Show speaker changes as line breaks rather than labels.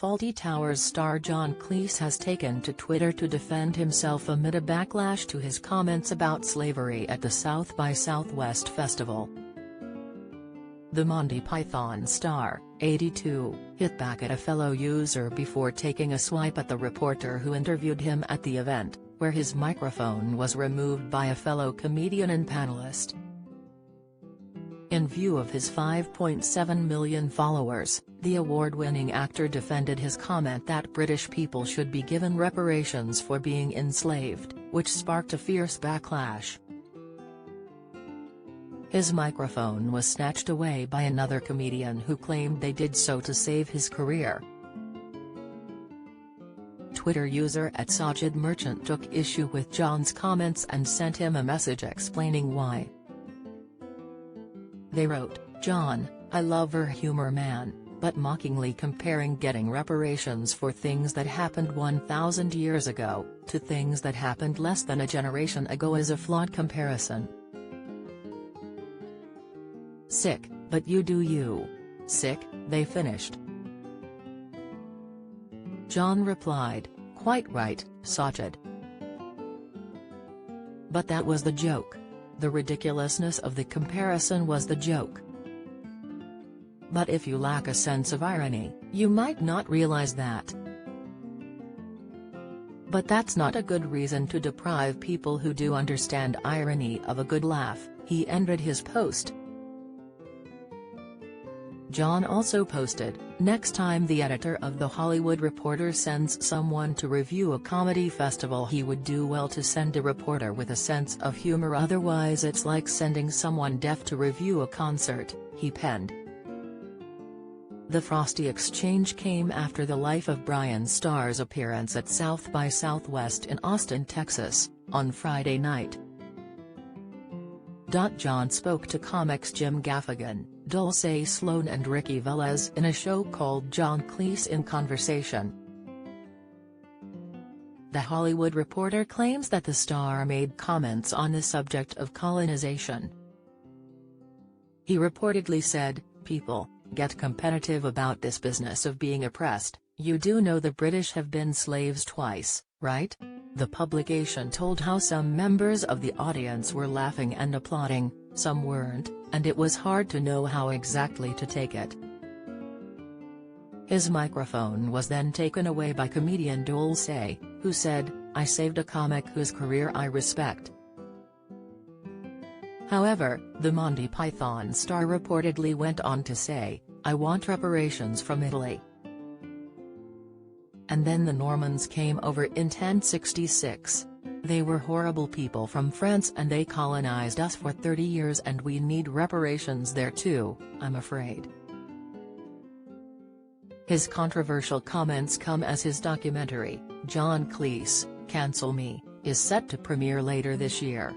Fawlty Towers star John Cleese has taken to Twitter to defend himself amid a backlash to his comments about slavery at the South by Southwest festival. The Monty Python star, 82, hit back at a fellow user before taking a swipe at the reporter who interviewed him at the event, where his microphone was removed by a fellow comedian and panelist. In view of his 5.7 million followers, the award-winning actor defended his comment that British people should be given reparations for being enslaved, which sparked a fierce backlash. His microphone was snatched away by another comedian who claimed they did so to save his career. Twitter user @SajidMerchant took issue with John's comments and sent him a message explaining why. They wrote, "John, I love your humor man, but mockingly comparing getting reparations for things that happened 1,000 years ago, to things that happened less than a generation ago is a flawed comparison. Sick, but you do you. Sick," they finished. John replied, "Quite right, Sajid. But that was the joke. The ridiculousness of the comparison was the joke. But if you lack a sense of irony, you might not realize that. But that's not a good reason to deprive people who do understand irony of a good laugh," he ended his post. John also posted, "Next time the editor of The Hollywood Reporter sends someone to review a comedy festival, he would do well to send a reporter with a sense of humor, otherwise it's like sending someone deaf to review a concert," he penned. The frosty exchange came after the Life of Brian star's appearance at South by Southwest in Austin, Texas, on Friday night. John spoke to comics Jim Gaffigan, Dulce Sloan and Ricky Velez in a show called John Cleese in Conversation. The Hollywood Reporter claims that the star made comments on the subject of colonization. He reportedly said, "People get competitive about this business of being oppressed. You do know the British have been slaves twice, right?" The publication told how some members of the audience were laughing and applauding, some weren't, and it was hard to know how exactly to take it. His microphone was then taken away by comedian Dulce, who said, "I saved a comic whose career I respect." However, the Monty Python star reportedly went on to say, "I want reparations from Italy. And then the Normans came over in 1066. They were horrible people from France and they colonized us for 30 years and we need reparations there too, I'm afraid." His controversial comments come as his documentary, John Cleese, Cancel Me, is set to premiere later this year.